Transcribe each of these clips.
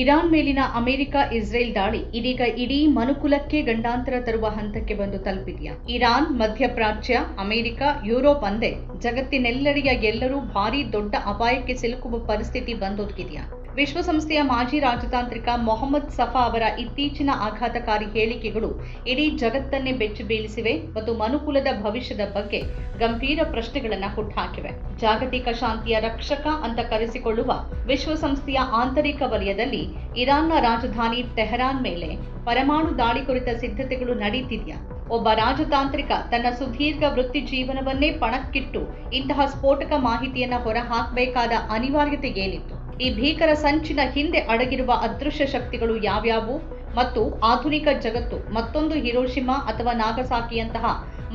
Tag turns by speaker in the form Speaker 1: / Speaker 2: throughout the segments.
Speaker 1: Iran ಮೇಲಿನ America Israel ದಾಳಿ ಇದೀಗ ಇಡೀ ಮನುಕುಲಕ್ಕೆ ಗಂಡಾಂತರ ತರುವ ಹಂತಕ್ಕೆ ಬಂದು ತಲುಪಿದೆಯಾ? ಇರಾನ್, ಮಧ್ಯಪ್ರಾಚ್ಯ, ಅಮೆರಿಕ, ಯುರೋಪ್ ಅಂದೇ ಜಗತ್ತಿನೆಲ್ಲೆಡೆಯ ಎಲ್ಲರೂ ಭಾರೀ ದೊಡ್ಡ ಅಪಾಯಕ್ಕೆ ಸಿಲುಕುವ ಪರಿಸ್ಥಿತಿ ಬಂದೊದಗಿದೆಯಾ? ವಿಶ್ವಸಂಸ್ಥೆಯ ಮಾಜಿ ರಾಜತಾಂತ್ರಿಕ ಮೊಹಮ್ಮದ್ ಸಫಾ ಅವರ ಇತ್ತೀಚಿನ ಆಘಾತಕಾರಿ ಹೇಳಿಕೆಗಳು ಇಡೀ ಜಗತ್ತನ್ನೇ ಬೆಚ್ಚಿ ಬೀಳಿಸಿವೆ ಮತ್ತು ಮನುಕುಲದ ಭವಿಷ್ಯದ ಬಗ್ಗೆ ಗಂಭೀರ ಪ್ರಶ್ನೆಗಳನ್ನು ಹುಟ್ಟುಹಾಕಿವೆ. ಜಾಗತಿಕ ಶಾಂತಿಯ ರಕ್ಷಕ ಅಂತ ಕರೆಸಿಕೊಳ್ಳುವ ವಿಶ್ವಸಂಸ್ಥೆಯ ಆಂತರಿಕ ವಲಯದಲ್ಲಿ ಇರಾನ್ನ ರಾಜಧಾನಿ ಟೆಹರಾನ್ ಮೇಲೆ ಪರಮಾಣು ದಾಳಿ ಕುರಿತ ಸಿದ್ಧತೆಗಳು ನಡೀತಿದೆಯಾ? ಒಬ್ಬ ರಾಜತಾಂತ್ರಿಕ ತನ್ನ ಸುದೀರ್ಘ ವೃತ್ತಿ ಜೀವನವನ್ನೇ ಪಣಕ್ಕಿಟ್ಟು ಇಂತಹ ಸ್ಫೋಟಕ ಮಾಹಿತಿಯನ್ನು ಹೊರಹಾಕಬೇಕಾದ ಅನಿವಾರ್ಯತೆ ಏನಿತ್ತು? ಈ ಭೀಕರ ಸಂಚಿನ ಹಿಂದೆ ಅಡಗಿರುವ ಅದೃಶ್ಯ ಶಕ್ತಿಗಳು ಯಾವ್ಯಾವು ಮತ್ತು ಆಧುನಿಕ ಜಗತ್ತು ಮತ್ತೊಂದು ಹಿರೋಶಿಮಾ ಅಥವಾ ನಾಗಸಾಕಿಯಂತಹ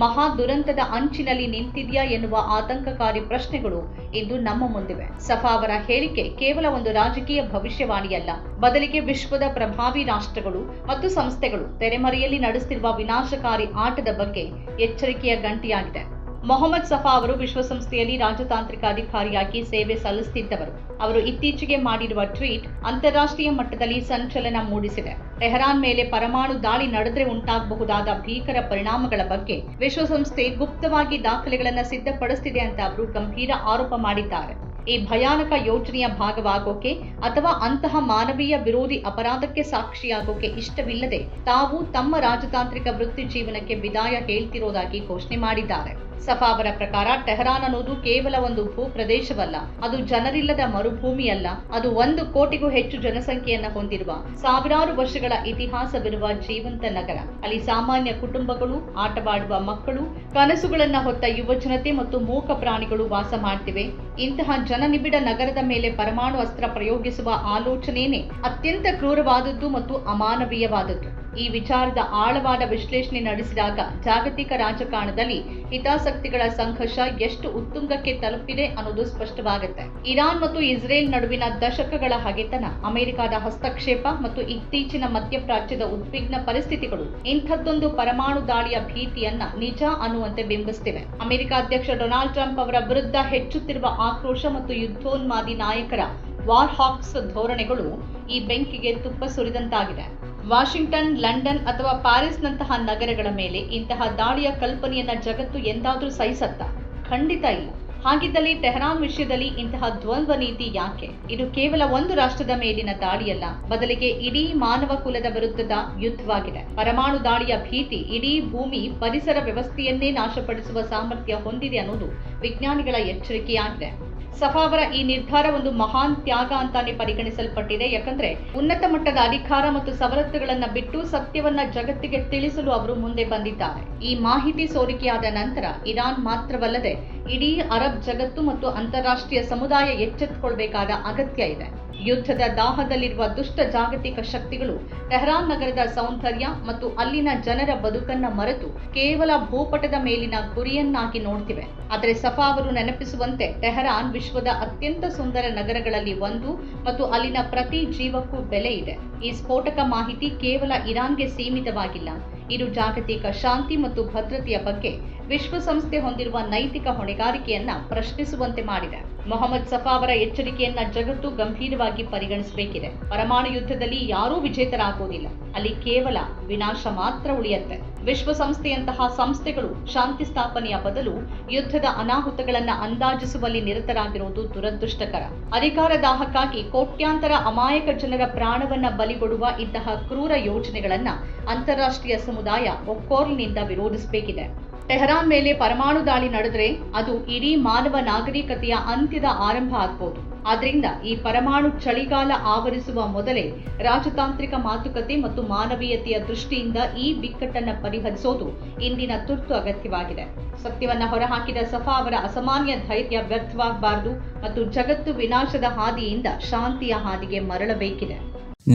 Speaker 1: ಮಹಾ ದುರಂತದ ಅಂಚಿನಲ್ಲಿ ನಿಂತಿದೆಯಾ ಎನ್ನುವ ಆತಂಕಕಾರಿ ಪ್ರಶ್ನೆಗಳು ಇಂದು ನಮ್ಮ ಮುಂದಿವೆ. ಸಫಾ ಅವರ ಹೇಳಿಕೆ ಕೇವಲ ಒಂದು ರಾಜಕೀಯ ಭವಿಷ್ಯವಾಣಿಯಲ್ಲ, ಬದಲಿಗೆ ವಿಶ್ವದ ಪ್ರಭಾವಿ ರಾಷ್ಟ್ರಗಳು ಮತ್ತು ಸಂಸ್ಥೆಗಳು ತೆರೆಮರೆಯಲ್ಲಿ ನಡೆಸುತ್ತಿರುವ ವಿನಾಶಕಾರಿ ಆಟದ ಬಗ್ಗೆ ಎಚ್ಚರಿಕೆಯ ಗಂಟೆಯಾಗಿದೆ. ಮೊಹಮ್ಮದ್ ಸಫಾ ಅವರು ವಿಶ್ವಸಂಸ್ಥೆಯಲ್ಲಿ ರಾಜತಾಂತ್ರಿಕ ಅಧಿಕಾರಿಯಾಗಿ ಸೇವೆ ಸಲ್ಲಿಸುತ್ತಿದ್ದವರು. ಅವರು ಇತ್ತೀಚೆಗೆ ಮಾಡಿರುವ ಟ್ವೀಟ್ ಅಂತಾರಾಷ್ಟ್ರೀಯ ಮಟ್ಟದಲ್ಲಿ ಸಂಚಲನ ಮೂಡಿಸಿದೆ. ಟೆಹರಾನ್ ಮೇಲೆ ಪರಮಾಣು ದಾಳಿ ನಡೆದರೆ ಉಂಟಾಗಬಹುದಾದ ಭೀಕರ ಪರಿಣಾಮಗಳ ಬಗ್ಗೆ ವಿಶ್ವಸಂಸ್ಥೆ ಗುಪ್ತವಾಗಿ ದಾಖಲೆಗಳನ್ನು ಸಿದ್ಧಪಡಿಸುತ್ತಿದೆ ಅಂತ ಅವರು ಗಂಭೀರ ಆರೋಪ ಮಾಡಿದ್ದಾರೆ. ಈ ಭಯಾನಕ ಯೋಜನೆಯ ಭಾಗವಾಗೋಕೆ ಅಥವಾ ಅಂತಹ ಮಾನವೀಯ ವಿರೋಧಿ ಅಪರಾಧಕ್ಕೆ ಸಾಕ್ಷಿಯಾಗೋಕೆ ಇಷ್ಟವಿಲ್ಲದೆ ತಾವು ತಮ್ಮ ರಾಜತಾಂತ್ರಿಕ ವೃತ್ತಿ ಜೀವನಕ್ಕೆ ವಿದಾಯ ಹೇಳ್ತಿರೋದಾಗಿ ಘೋಷಣೆ ಮಾಡಿದ್ದಾರೆ. ಸಫಾ ಅವರ ಪ್ರಕಾರ ಟೆಹರಾನ್ ಅನ್ನೋದು ಕೇವಲ ಒಂದು ಭೂ ಪ್ರದೇಶವಲ್ಲ, ಅದು ಜನರಿಲ್ಲದ ಮರುಭೂಮಿಯಲ್ಲ, ಅದು 1 ಕೋಟಿಗೂ ಹೆಚ್ಚು ಜನಸಂಖ್ಯೆಯನ್ನ ಹೊಂದಿರುವ ಸಾವಿರಾರು ವರ್ಷಗಳ ಇತಿಹಾಸವಿರುವ ಜೀವಂತ ನಗರ. ಅಲ್ಲಿ ಸಾಮಾನ್ಯ ಕುಟುಂಬಗಳು, ಆಟವಾಡುವ ಮಕ್ಕಳು, ಕನಸುಗಳನ್ನ ಹೊತ್ತ ಯುವಜನತೆ ಮತ್ತು ಮೂಕ ಪ್ರಾಣಿಗಳು ವಾಸ ಮಾಡ್ತಿವೆ. ಇಂತಹ ಜನನಿಬಿಡ ನಗರದ ಮೇಲೆ ಪರಮಾಣು ಅಸ್ತ್ರ ಪ್ರಯೋಗಿಸುವ ಆಲೋಚನೆಯೇ ಅತ್ಯಂತ ಕ್ರೂರವಾದದ್ದು ಮತ್ತು ಅಮಾನವೀಯವಾದದ್ದು. ಈ ವಿಚಾರದ ಆಳವಾದ ವಿಶ್ಲೇಷಣೆ ನಡೆಸಿದಾಗ ಜಾಗತಿಕ ರಾಜಕಾರಣದಲ್ಲಿ ಹಿತಾಸಕ್ತಿಗಳ ಸಂಘರ್ಷ ಎಷ್ಟು ಉತ್ತುಂಗಕ್ಕೆ ತಲುಪಿದೆ ಅನ್ನೋದು ಸ್ಪಷ್ಟವಾಗುತ್ತೆ. ಇರಾನ್ ಮತ್ತು ಇಸ್ರೇಲ್ ನಡುವಿನ ದಶಕಗಳ ಹಗೆತನ, ಅಮೆರಿಕದ ಹಸ್ತಕ್ಷೇಪ ಮತ್ತು ಇತ್ತೀಚಿನ ಮಧ್ಯಪ್ರಾಚ್ಯದ ಉದ್ವಿಗ್ನ ಪರಿಸ್ಥಿತಿಗಳು ಇಂಥದ್ದೊಂದು ಪರಮಾಣು ದಾಳಿಯ ಭೀತಿಯನ್ನ ನಿಜ ಅನ್ನುವಂತೆ ಬಿಂಬಿಸುತ್ತಿವೆ. ಅಮೆರಿಕ ಅಧ್ಯಕ್ಷ ಡೊನಾಲ್ಡ್ ಟ್ರಂಪ್ ಅವರ ವಿರುದ್ಧ ಹೆಚ್ಚುತ್ತಿರುವ ಆಕ್ರೋಶ ಮತ್ತು ಯುದ್ಧೋನ್ಮಾದಿ ನಾಯಕರ ವಾರ್ ಹಾಕ್ಸ್ ಧೋರಣೆಗಳು ಈ ಬೆಂಕಿಗೆ ತುಪ್ಪ ಸುರಿದಂತಾಗಿದೆ. ವಾಷಿಂಗ್ಟನ್, ಲಂಡನ್ ಅಥವಾ ಪ್ಯಾರಿಸ್ನಂತಹ ನಗರಗಳ ಮೇಲೆ ಇಂತಹ ದಾಳಿಯ ಕಲ್ಪನೆಯನ್ನ ಜಗತ್ತು ಎಂದಾದರೂ ಸಹಿಸತ್ತಾ? ಖಂಡಿತ ಇಲ್ಲ. ಹಾಗಿದ್ದಲ್ಲಿ ಟೆಹರಾನ್ ವಿಷಯದಲ್ಲಿ ಇಂತಹ ದ್ವಂದ್ವ ನೀತಿ ಯಾಕೆ? ಇದು ಕೇವಲ ಒಂದು ರಾಷ್ಟ್ರದ ಮೇಲಿನ ದಾಳಿಯಲ್ಲ, ಬದಲಿಗೆ ಇಡೀ ಮಾನವ ಕುಲದ ವಿರುದ್ಧದ ಯುದ್ಧವಾಗಿದೆ. ಪರಮಾಣು ದಾಳಿಯ ಭೀತಿ ಇಡೀ ಭೂಮಿ ಪರಿಸರ ವ್ಯವಸ್ಥೆಯನ್ನೇ ನಾಶಪಡಿಸುವ ಸಾಮರ್ಥ್ಯ ಹೊಂದಿದೆ ಅನ್ನೋದು ವಿಜ್ಞಾನಿಗಳ ಎಚ್ಚರಿಕೆಯಾಗಿದೆ. ಸಫಾ ಅವರ ಈ ನಿರ್ಧಾರ ಒಂದು ಮಹಾನ್ ತ್ಯಾಗ ಅಂತಾನೆ ಪರಿಗಣಿಸಲ್ಪಟ್ಟಿದೆ. ಯಾಕಂದ್ರೆ ಉನ್ನತ ಮಟ್ಟದ ಅಧಿಕಾರ ಮತ್ತು ಸವಲತ್ತುಗಳನ್ನ ಬಿಟ್ಟು ಸತ್ಯವನ್ನ ಜಗತ್ತಿಗೆ ತಿಳಿಸಲು ಅವರು ಮುಂದೆ ಬಂದಿದ್ದಾರೆ. ಈ ಮಾಹಿತಿ ಸೋರಿಕೆಯಾದ ನಂತರ ಇರಾನ್ ಮಾತ್ರವಲ್ಲದೆ ಇಡೀ ಅರಬ್ ಜಗತ್ತು ಮತ್ತು ಅಂತಾರಾಷ್ಟ್ರೀಯ ಸಮುದಾಯ ಎಚ್ಚೆತ್ತುಕೊಳ್ಬೇಕಾದ ಅಗತ್ಯ ಇದೆ. ಯುದ್ಧದ ದಾಹದಲ್ಲಿರುವ ದುಷ್ಟ ಜಾಗತಿಕ ಶಕ್ತಿಗಳು ಟೆಹರಾನ್ ನಗರದ ಸೌಂದರ್ಯ ಮತ್ತು ಅಲ್ಲಿನ ಜನರ ಬದುಕನ್ನ ಮರೆತು ಕೇವಲ ಭೂಪಟದ ಮೇಲಿನ ಗುರಿಯನ್ನಾಗಿ ನೋಡ್ತಿವೆ. ಆದರೆ ಸಫಾ ಅವರು ನೆನಪಿಸುವಂತೆ ಟೆಹರಾನ್ ವಿಶ್ವದ ಅತ್ಯಂತ ಸುಂದರ ನಗರಗಳಲ್ಲಿ ಒಂದು ಮತ್ತು ಅಲ್ಲಿನ ಪ್ರತಿ ಜೀವಕ್ಕೂ ಬೆಲೆ ಇದೆ. ಈ ಸ್ಫೋಟಕ ಮಾಹಿತಿ ಕೇವಲ ಇರಾನ್ಗೆ ಸೀಮಿತವಾಗಿಲ್ಲ, ಇದು ಜಾಗತಿಕ ಶಾಂತಿ ಮತ್ತು ಭದ್ರತೆಯ ಬಗ್ಗೆ ವಿಶ್ವಸಂಸ್ಥೆ ಹೊಂದಿರುವ ನೈತಿಕ ಹೊಣೆಗಾರಿಕೆಯನ್ನ ಪ್ರಶ್ನಿಸುವಂತೆ ಮಾಡಿದೆ. ಮೊಹಮ್ಮದ್ ಸಫಾ ಅವರ ಎಚ್ಚರಿಕೆಯನ್ನ ಜಗತ್ತು ಗಂಭೀರವಾಗಿ ಪರಿಗಣಿಸಬೇಕಿದೆ. ಪರಮಾಣು ಯುದ್ಧದಲ್ಲಿ ಯಾರೂ ವಿಜೇತರಾಗುವುದಿಲ್ಲ, ಅಲ್ಲಿ ಕೇವಲ ವಿನಾಶ ಮಾತ್ರ ಉಳಿಯುತ್ತೆ. ವಿಶ್ವಸಂಸ್ಥೆಯಂತಹ ಸಂಸ್ಥೆಗಳು ಶಾಂತಿ ಸ್ಥಾಪನೆಯ ಬದಲು ಯುದ್ಧದ ಅನಾಹುತಗಳನ್ನ ಅಂದಾಜಿಸುವಲ್ಲಿ ನಿರತರಾಗಿರುವುದು ದುರದೃಷ್ಟಕರ. ಅಧಿಕಾರ ದಾಹಕ್ಕಾಗಿ ಕೋಟ್ಯಾಂತರ ಅಮಾಯಕ ಜನರ ಪ್ರಾಣವನ್ನ ಬಲಿಗೊಡುವ ಇಂತಹ ಕ್ರೂರ ಯೋಜನೆಗಳನ್ನ ಅಂತಾರಾಷ್ಟ್ರೀಯ ಸಮುದಾಯ ಒಕ್ಕೊರಲಿನಿಂದ ವಿರೋಧಿಸಬೇಕಿದೆ. ಟೆಹರಾನ್ ಮೇಲೆ ಪರಮಾಣು ದಾಳಿ ನಡೆದರೆ ಅದು ಇಡೀ ಮಾನವ ನಾಗರಿಕತೆಯ ಅಂತ್ಯದ ಆರಂಭ ಆಗ್ಬೋದು. ಆದ್ರಿಂದ ಈ ಪರಮಾಣು ಚಳಿಗಾಲ ಆವರಿಸುವ ಮೊದಲೇ ರಾಜತಾಂತ್ರಿಕ ಮಾತುಕತೆ ಮತ್ತು ಮಾನವೀಯತೆಯ ದೃಷ್ಟಿಯಿಂದ ಈ ಬಿಕ್ಕಟ್ಟನ್ನು ಪರಿಹರಿಸೋದು ಇಂದಿನ ತುರ್ತು ಅಗತ್ಯವಾಗಿದೆ. ಸತ್ಯವನ್ನ ಹೊರಹಾಕಿದ ಸಫಾ ಅವರ ಅಸಾಮಾನ್ಯ ಧೈರ್ಯ ವ್ಯರ್ಥವಾಗಬಾರದು ಮತ್ತು ಜಗತ್ತು ವಿನಾಶದ ಹಾದಿಯಿಂದ ಶಾಂತಿಯ ಹಾದಿಗೆ ಮರಳಬೇಕಿದೆ.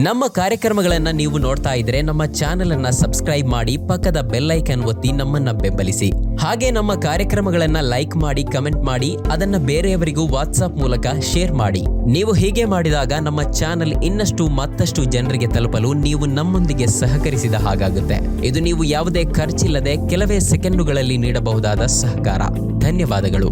Speaker 2: ನಮ್ಮ ಕಾರ್ಯಕ್ರಮಗಳನ್ನು ನೀವು ನೋಡ್ತಾ ಇದ್ರೆ ನಮ್ಮ ಚಾನೆಲ್ ಅನ್ನ ಸಬ್ಸ್ಕ್ರೈಬ್ ಮಾಡಿ, ಪಕ್ಕದ ಬೆಲ್ ಐಕಾನ್ ಒತ್ತಿ ನಮ್ಮನ್ನ ಬೆಂಬಲಿಸಿ. ಹಾಗೆ ನಮ್ಮ ಕಾರ್ಯಕ್ರಮಗಳನ್ನ ಲೈಕ್ ಮಾಡಿ, ಕಮೆಂಟ್ ಮಾಡಿ, ಅದನ್ನ ಬೇರೆಯವರಿಗೂ ವಾಟ್ಸ್ಆಪ್ ಮೂಲಕ ಶೇರ್ ಮಾಡಿ. ನೀವು ಹೀಗೆ ಮಾಡಿದಾಗ ನಮ್ಮ ಚಾನೆಲ್ ಇನ್ನಷ್ಟು ಮತ್ತಷ್ಟು ಜನರಿಗೆ ತಲುಪಲು ನೀವು ನಮ್ಮೊಂದಿಗೆ ಸಹಕರಿಸಿದ ಹಾಗಾಗುತ್ತೆ. ಇದು ನೀವು ಯಾವುದೇ ಖರ್ಚಿಲ್ಲದೆ ಕೆಲವೇ ಸೆಕೆಂಡುಗಳಲ್ಲಿ ನೀಡಬಹುದಾದ ಸಹಕಾರ. ಧನ್ಯವಾದಗಳು.